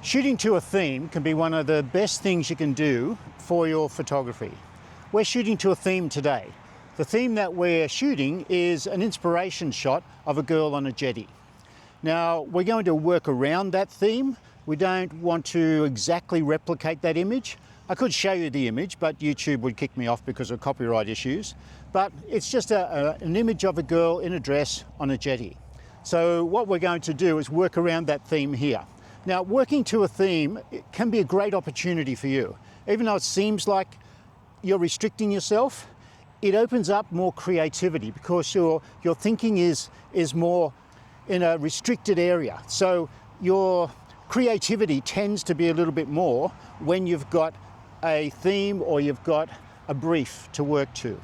Shooting to a theme can be one of the best things you can do for your photography. We're shooting to a theme today. The theme that we're shooting is an inspiration shot of a girl on a jetty. Now, we're going to work around that theme. We don't want to exactly replicate that image. I could show you the image, but YouTube would kick me off because of copyright issues. But it's just an image of a girl in a dress on a jetty. So what we're going to do is work around that theme here. Now, working to a theme it can be a great opportunity for you. Even though it seems like you're restricting yourself, it opens up more creativity because your thinking is more in a restricted area. So your creativity tends to be a little bit more when you've got a theme or you've got a brief to work to.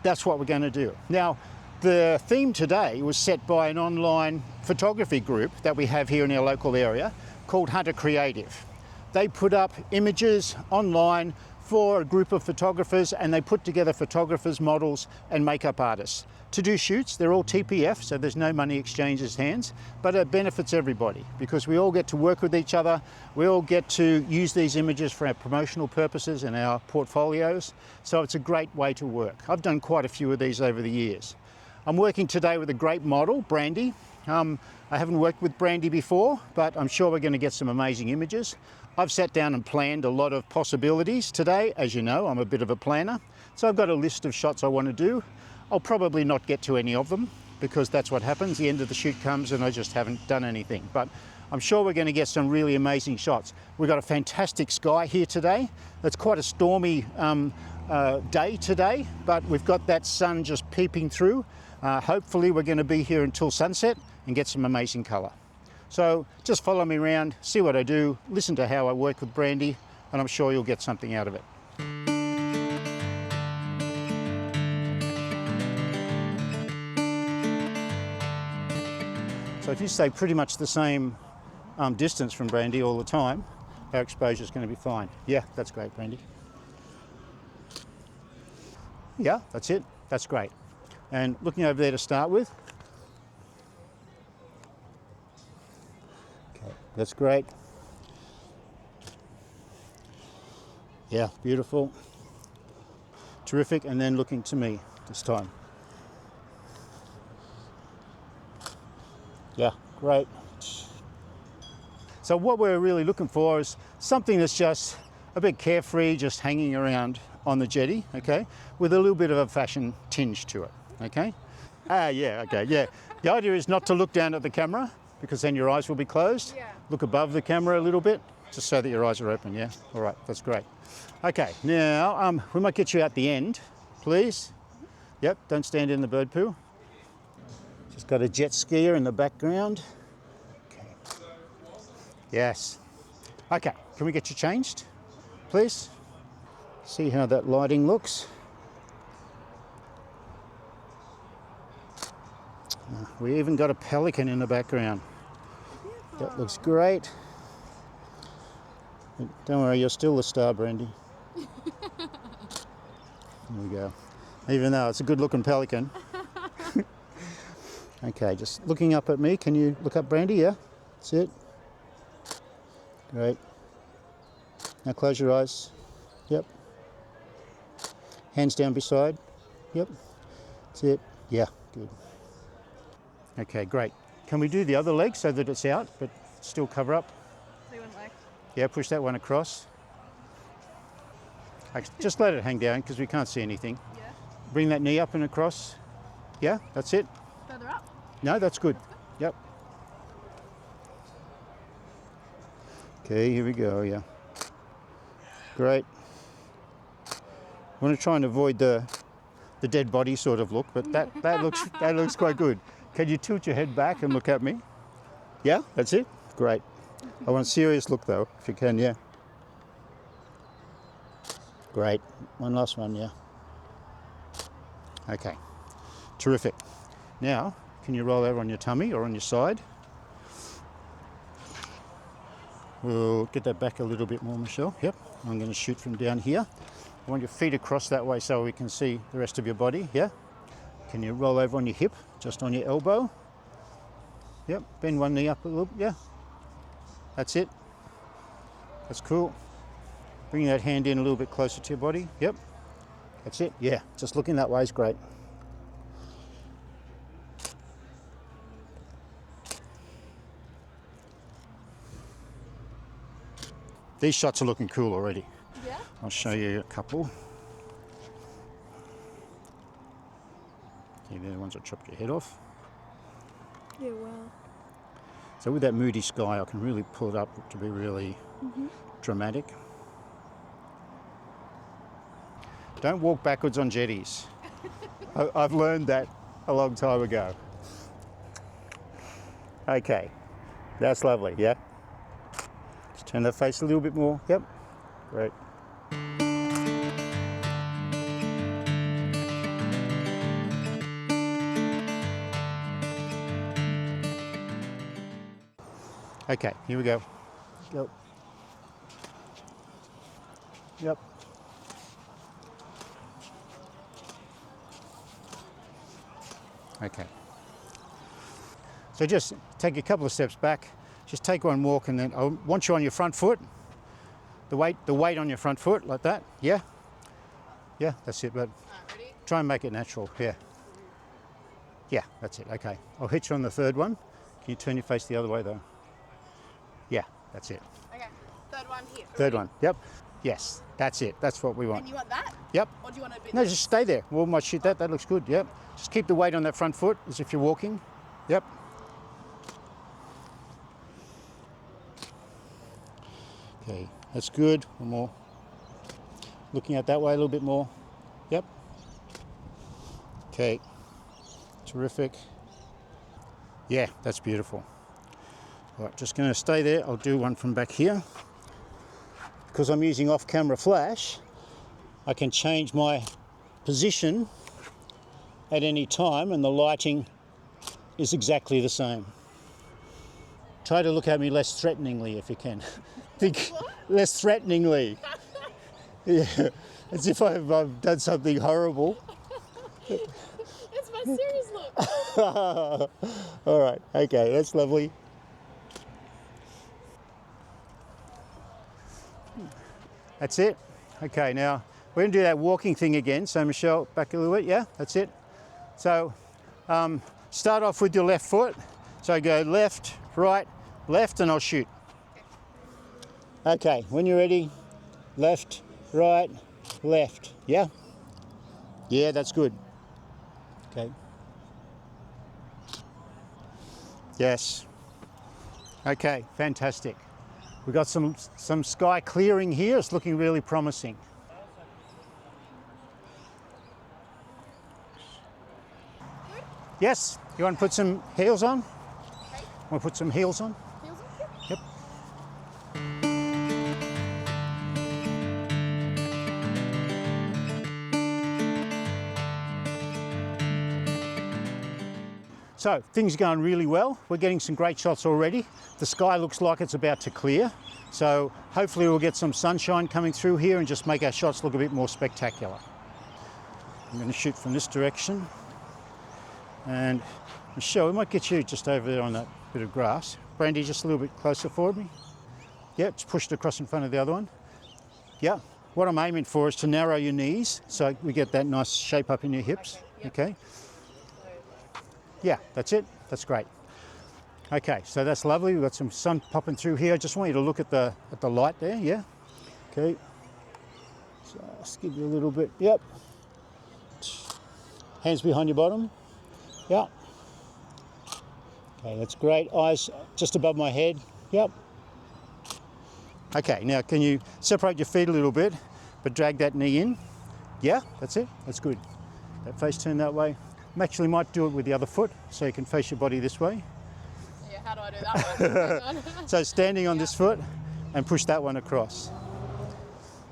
That's what we're going to do. Now, the theme today was set by an online photography group that we have here in our local area called Hunter Creative. They put up images online for a group of photographers, and they put together photographers, models and makeup artists to do shoots. They're all TPF, so there's no money exchanges hands, but it benefits everybody because we all get to work with each other. We all get to use these images for our promotional purposes and our portfolios. So it's a great way to work. I've done quite a few of these over the years. I'm working today with a great model, Brandy. I haven't worked with Brandy before, but I'm sure we're going to get some amazing images. I've sat down and planned a lot of possibilities today. As you know, I'm a bit of a planner. So I've got a list of shots I want to do. I'll probably not get to any of them because that's what happens. The end of the shoot comes and I just haven't done anything. But I'm sure we're going to get some really amazing shots. We've got a fantastic sky here today. It's quite a stormy day today, but we've got that sun just peeping through. Hopefully we're going to be here until sunset and get some amazing colour. So just follow me around, see what I do, listen to how I work with Brandy, and I'm sure you'll get something out of it. So if you stay pretty much the same distance from Brandy all the time, our exposure is going to be fine. Yeah, that's great, Brandy. Yeah, that's it. That's great. And looking over there to start with. Okay, that's great. Yeah, beautiful. Terrific. And then looking to me this time. Yeah, great. So what we're really looking for is something that's just a bit carefree, just hanging around on the jetty, okay, with a little bit of a fashion tinge to it, okay? Yeah, okay, yeah. The idea is not to look down at the camera because then your eyes will be closed. Yeah. Look above the camera a little bit, just so that your eyes are open, yeah? All right, that's great. Okay, now we might get you out the end, please. Yep, don't stand in the bird poo. Just got a jet skier in the background. Okay. Yes. Okay, can we get you changed, please? See how that lighting looks. We even got a pelican in the background. Beautiful. That looks great. Don't worry, you're still the star, Brandy. There we go. Even though it's a good looking pelican. Okay, just looking up at me. Can you look up, Brandy? Yeah, that's it. Great. Now close your eyes. Yep. Hands down beside. Yep. That's it. Yeah, good. Okay, great. Can we do the other leg so that it's out but still cover up? So one leg. Yeah, push that one across. Just let it hang down because we can't see anything. Yeah. Bring that knee up and across. Yeah, that's it. Further up? No, that's good. Yep. Okay, here we go, yeah. Great. I want to try and avoid the dead body sort of look, but that looks quite good. Can you tilt your head back and look at me? Yeah, that's it? Great. I want a serious look though, if you can, yeah. Great. One last one, yeah. Okay. Terrific. Now, can you roll over on your tummy or on your side? We'll get that back a little bit more, Michelle. Yep. I'm going to shoot from down here. I want your feet across that way so we can see the rest of your body. Yeah. Can you roll over on your hip, just on your elbow? Yep. Bend one knee up a little. Yeah. That's it. That's cool. Bring that hand in a little bit closer to your body. Yep. That's it. Yeah, just looking that way is great. These shots are looking cool already. Yeah? I'll show you a couple. See, they're the ones that chopped your head off. Yeah, wow. So with that moody sky, I can really pull it up to be really dramatic. Don't walk backwards on jetties. I've learned that a long time ago. Okay, that's lovely, yeah? Just turn that face a little bit more. Yep, great. Okay, here we go. Go. Yep. Okay. So just take a couple of steps back. Just take one walk, and then I want you on your front foot. The weight on your front foot, like that. Yeah. Yeah, that's it. But Ready? try and make it natural. Yeah. Yeah, that's it. Okay. I'll hit you on the third one. Can you turn your face the other way though? Yeah, that's it. Okay. Third one here. Third one. Yep. Yes, that's it. That's what we want. And you want that? Yep. Or do you want a bit? No, just stay there. We might shoot that. That looks good. Yep. Just keep the weight on that front foot as if you're walking. Yep. Okay, that's good. One more. Looking at that way a little bit more. Yep. Okay. Terrific. Yeah, that's beautiful. Right, just going to stay there. I'll do one from back here. Because I'm using off-camera flash, I can change my position at any time and the lighting is exactly the same. Try to look at me less threateningly if you can. Think less threateningly. Yeah, as if I've done something horrible. It's my serious look. All right, okay, that's lovely. That's it. Okay, now we're going to do that walking thing again. So Michelle, back a little bit. Yeah, that's it. So start off with your left foot. So go left, right, left, and I'll shoot. Okay, when you're ready, left, right, left. Yeah? Yeah, that's good. Okay. Yes. Okay, fantastic. We've got some sky clearing here. It's looking really promising. Good? Yes. You want to put some heels on? Okay. Want to put some heels on? Heels on? Yep. So things are going really well. We're getting some great shots already. The sky looks like it's about to clear. So hopefully we'll get some sunshine coming through here and just make our shots look a bit more spectacular. I'm going to shoot from this direction. And Michelle, we might get you just over there on that bit of grass. Brandy, just a little bit closer for me. Yeah, just push it across in front of the other one. Yeah, what I'm aiming for is to narrow your knees so we get that nice shape up in your hips. Okay. Yeah, that's it. That's great. Okay, so that's lovely. We've got some sun popping through here. I just want you to look at the light there. Yeah. Okay. So just give you a little bit. Yep. Hands behind your bottom. Yeah. Okay, that's great. Eyes just above my head. Yep. Okay, now can you separate your feet a little bit, but drag that knee in? Yeah, that's it. That's good. That face turned that way. I actually might do it with the other foot, so you can face your body this way. Yeah, how do I do that one? So standing on this foot and push that one across.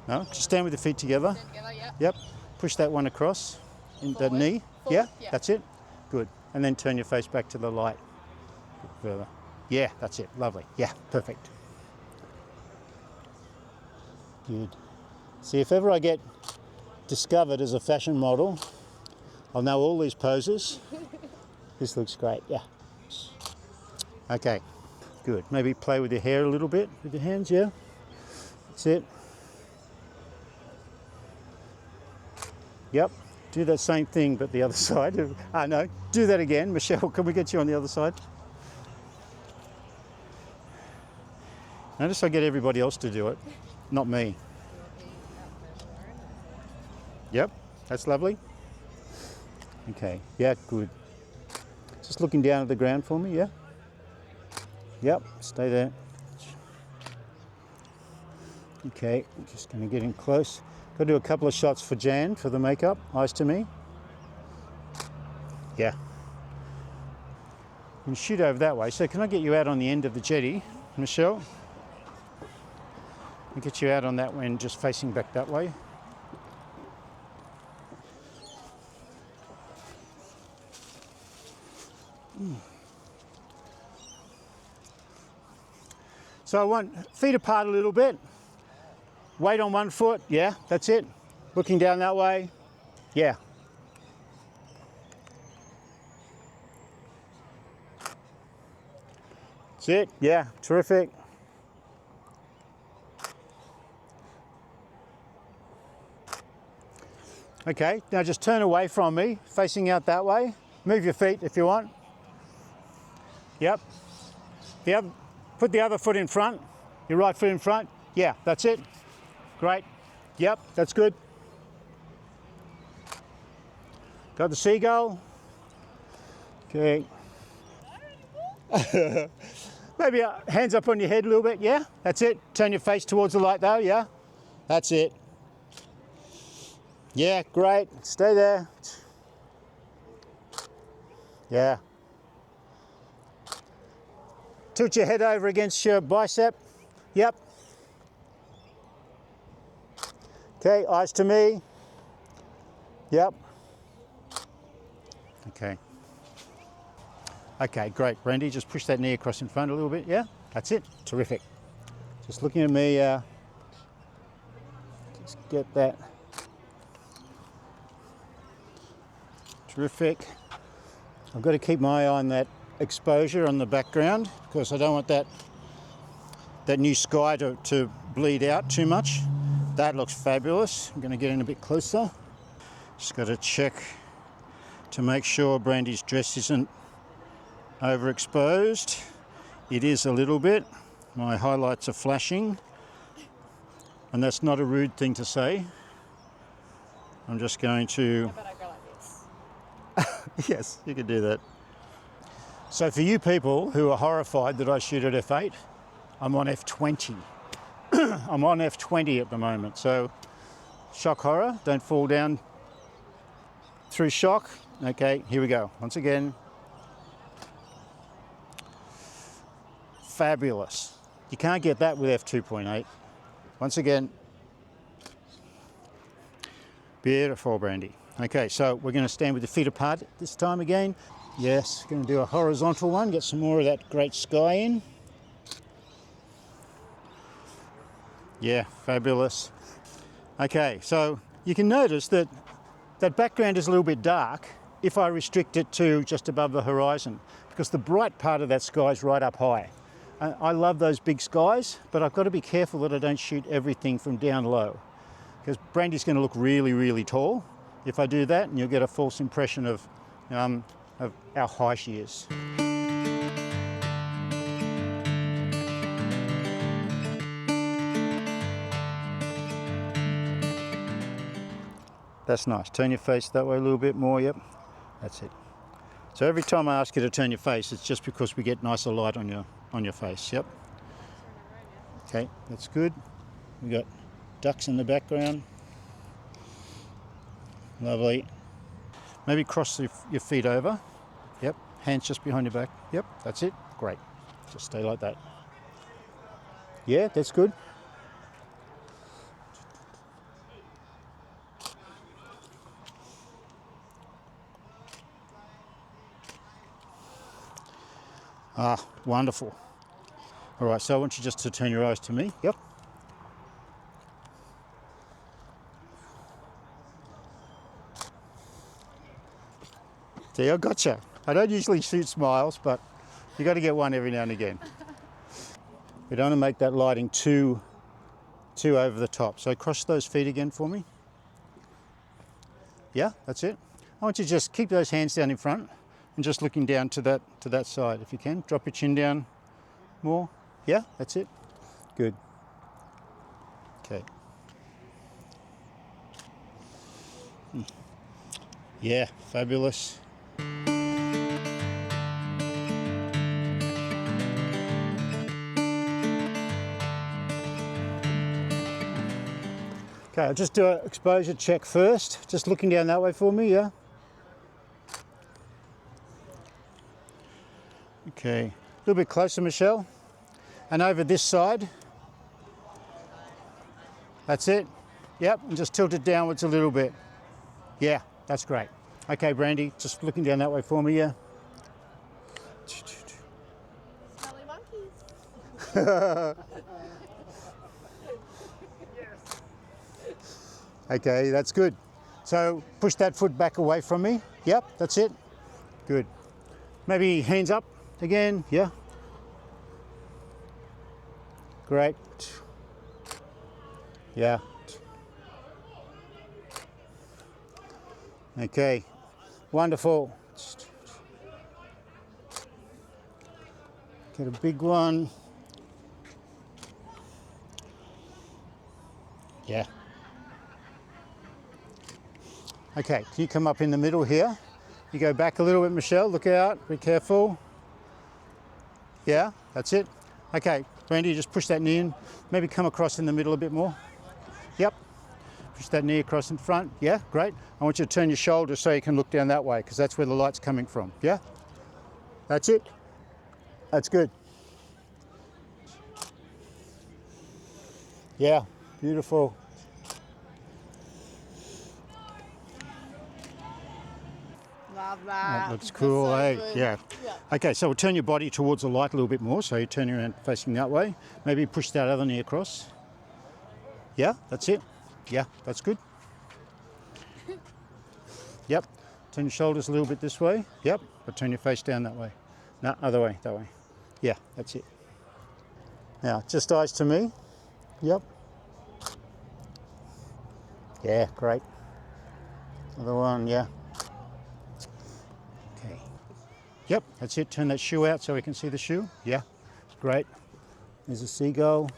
No, just stand with the feet together. Stand together, yeah. Yep. Push that one across in the Forward. knee. Forward, Yeah, yeah. that's it. Good. And then turn your face back to the light. A bit further. Yeah, that's it. Lovely. Yeah, perfect. Good. See, if ever I get discovered as a fashion model, I'll know all these poses. This looks great, yeah. Okay, good. Maybe play with your hair a little bit with your hands, yeah? That's it. Yep. Do that same thing, but the other side. No, do that again. Michelle, can we get you on the other side? Notice I get everybody else to do it, not me. Yep, that's lovely. Okay, yeah, good. Just looking down at the ground for me, yeah? Yep, stay there. Okay, I'm just going to get in close. Got to do a couple of shots for Jan for the makeup. Eyes to me. Yeah. You can shoot over that way. So can I get you out on the end of the jetty, Michelle? I'll get you out on that one, just facing back that way. So I want feet apart a little bit. Weight on one foot, yeah, that's it. Looking down that way, yeah. That's it, yeah, terrific. Okay, now just turn away from me, facing out that way. Move your feet if you want. Yep. Put the other foot in front, your right foot in front. Yeah, that's it. Great. Yep, that's good. Got the seagull. Okay. Maybe hands up on your head a little bit. Yeah, that's it. Turn your face towards the light though. Yeah, that's it. Yeah, great. Stay there. Yeah. Tilt your head over against your bicep. Yep. Okay, eyes to me. Yep. Okay. Okay, great. Brandy, just push that knee across in front a little bit. Yeah, that's it. Terrific. Just looking at me. Just get that. Terrific. I've got to keep my eye on that exposure on the background because I don't want that new sky to bleed out too much. That looks fabulous. I'm going to get in a bit closer. Just got to check to make sure Brandy's dress isn't overexposed. It is a little bit. My highlights are flashing, and that's not a rude thing to say. I'm just going to... I bet I go like this. Yes, you can do that. So for you people who are horrified that I shoot at f8, I'm on f20. I'm on f20 at the moment, so shock horror, don't fall down through shock. Okay, here we go. Once again, fabulous. You can't get that with f2.8. Once again, beautiful, Brandy. Okay, so we're going to stand with the feet apart this time again. Yes, going to do a horizontal one, get some more of that great sky in. Yeah, fabulous. Okay, so you can notice that that background is a little bit dark if I restrict it to just above the horizon, because the bright part of that sky is right up high. I love those big skies, but I've got to be careful that I don't shoot everything from down low, because Brandy's going to look really, really tall if I do that, and you'll get a false impression of how high she is. That's nice. Turn your face that way a little bit more. Yep, that's it. So every time I ask you to turn your face, it's just because we get nicer light on your face. Yep. Okay, that's good. We got ducks in the background. Lovely. Maybe cross your feet over. Yep. Hands just behind your back. Yep. That's it. Great. Just stay like that. Yeah, that's good. Ah, wonderful. All right, so I want you just to turn your eyes to me. Yep. See, I gotcha. I don't usually shoot smiles, but you got to get one every now and again. We don't want to make that lighting too 2 over the top. So cross those feet again for me. Yeah, that's it. I want you to just keep those hands down in front and just looking down to that side if you can. Drop your chin down more. Yeah, that's it. Good. Okay. Yeah, fabulous. Okay, I'll just do an exposure check first. Just looking down that way for me, yeah? Okay, a little bit closer, Michelle. And over this side. That's it. Yep, and just tilt it downwards a little bit. Yeah, that's great. Okay, Brandy, just looking down that way for me, yeah? Smelly monkeys. Okay, that's good. So push that foot back away from me. Yep, that's it. Good. Maybe hands up again, yeah? Great. Yeah. Okay, wonderful. Get a big one. Yeah. Okay, can you come up in the middle here? You go back a little bit, Michelle, look out, be careful. Yeah, that's it. Okay, Brandy, just push that knee in. Maybe come across in the middle a bit more. Yep. Push that knee across in front. Yeah, great. I want you to turn your shoulders so you can look down that way because that's where the light's coming from. Yeah? That's it. That's good. Yeah, beautiful. Love that. That looks That's cool, so eh? good. Yeah. Yeah. Okay, so we'll turn your body towards the light a little bit more, so you turn around facing that way. Maybe push that other knee across. Yeah, that's it. Yeah, that's good. Yep. Turn your shoulders a little bit this way. Yep. But turn your face down that way. No, other way, that way. Yeah, that's it. Now, just eyes to me. Yep. Yeah, great. Other one, yeah. Okay. Yep, that's it. Turn that shoe out so we can see the shoe. Yeah, great. There's a seagull.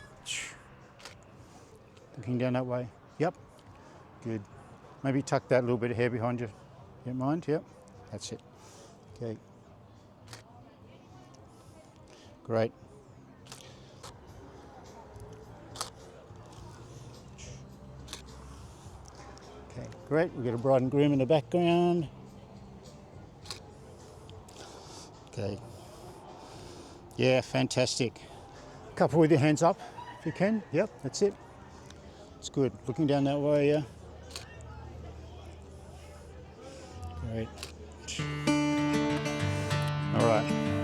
Looking down that way. Yep, good. Maybe tuck that little bit of hair behind you. You don't mind? Yep, that's it. Okay. Great. Okay, great. We've got a bride and groom in the background. Okay. Yeah, fantastic. Couple with your hands up if you can. Yep, that's it. It's good. Looking down that way, yeah. Great. All right.